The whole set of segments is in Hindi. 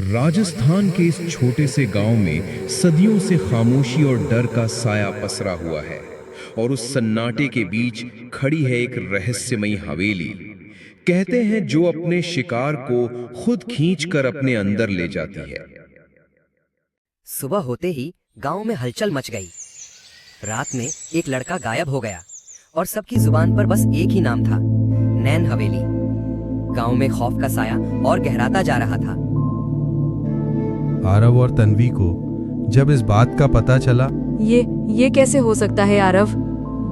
राजस्थान के इस छोटे से गांव में सदियों से खामोशी और डर का साया पसरा हुआ है और उस सन्नाटे के बीच खड़ी है एक रहस्यमयी हवेली। कहते हैं जो अपने शिकार को खुद खींचकर अपने अंदर ले जाती है। सुबह होते ही गांव में हलचल मच गई। रात में एक लड़का गायब हो गया और सबकी जुबान पर बस एक ही नाम था, नैन हवेली। गांव में खौफ का साया और गहराता जा रहा था। आरव और तन्वी को जब इस बात का पता चला, ये कैसे हो सकता है आरव?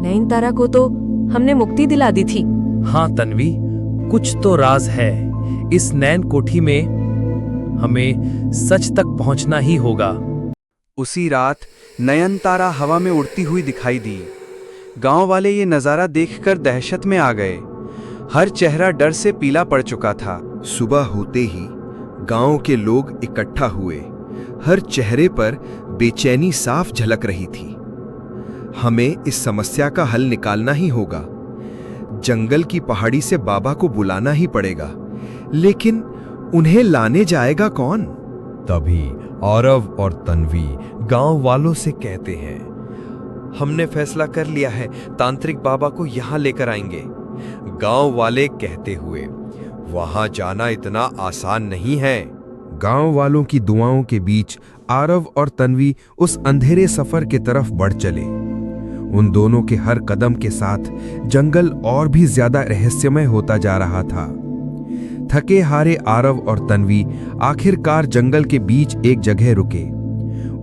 नयनतारा को तो हमने मुक्ति दिला दी थी। हाँ तन्वी, कुछ तो राज है इस नैन कोठी में। हमें सच तक पहुंचना ही होगा। उसी रात नयनतारा हवा में उड़ती हुई दिखाई दी। गांव वाले ये नजारा देखकर दहशत में आ गए। हर चेहरा डर से पीला पड़ चुका था। सुबह होते ही गांव के लोग इकट्ठा हुए। हर चेहरे पर बेचैनी साफ झलक रही थी। हमें इस समस्या का हल निकालना ही होगा। जंगल की पहाड़ी से बाबा को बुलाना ही पड़ेगा, लेकिन उन्हें लाने जाएगा कौन? तभी आरव और तन्वी गांव वालों से कहते हैं, हमने फैसला कर लिया है, तांत्रिक बाबा को यहां लेकर आएंगे। गांव वाले कहते हुए, वहां जाना इतना आसान नहीं है। गांव वालों की दुआओं के बीच आरव और तन्वी उस अंधेरे सफर की तरफ बढ़ चले। उन दोनों के हर कदम के साथ जंगल और भी ज्यादा रहस्यमय होता जा रहा था। थके हारे आरव और तन्वी आखिरकार जंगल के बीच एक जगह रुके।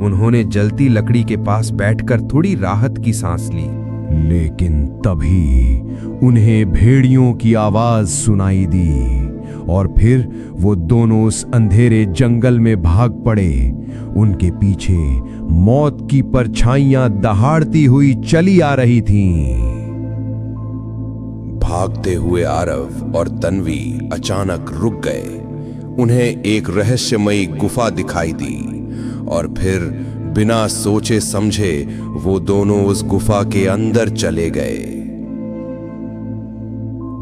उन्होंने जलती लकड़ी के पास बैठकर थोड़ी राहत की सांस ली। लेकिन तभी उन्हें भेड़ियों की आवाज सुनाई दी और फिर वो दोनों उस अंधेरे जंगल में भाग पड़े। उनके पीछे मौत की परछाइयां दहाड़ती हुई चली आ रही थीं। भागते हुए आरव और तन्वी अचानक रुक गए। उन्हें एक रहस्यमयी गुफा दिखाई दी और फिर बिना सोचे समझे वो दोनों उस गुफा के अंदर चले गए।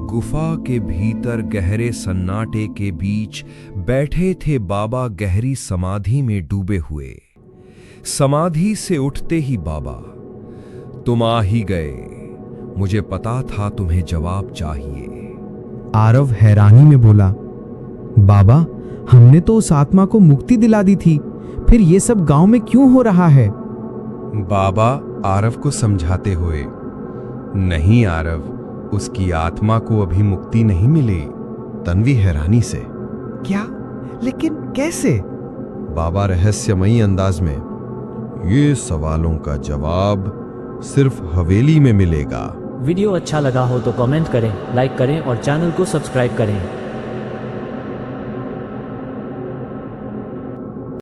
गुफा के भीतर गहरे सन्नाटे के बीच बैठे थे बाबा, गहरी समाधि में डूबे हुए। समाधि से उठते ही बाबा, तुम आ ही गए। मुझे पता था तुम्हें जवाब चाहिए। आरव हैरानी में बोला, बाबा, हमने तो उस आत्मा को मुक्ति दिला दी थी, फिर ये सब गांव में क्यों हो रहा है? बाबा आरव को समझाते हुए, नहीं आरव, उसकी आत्मा को अभी मुक्ति नहीं मिली। तन्वी हैरानी से, क्या? लेकिन कैसे? बाबा रहस्यमयी अंदाज में, ये सवालों का जवाब सिर्फ हवेली में मिलेगा। वीडियो अच्छा लगा हो तो कमेंट करें, लाइक करें और चैनल को सब्सक्राइब करें।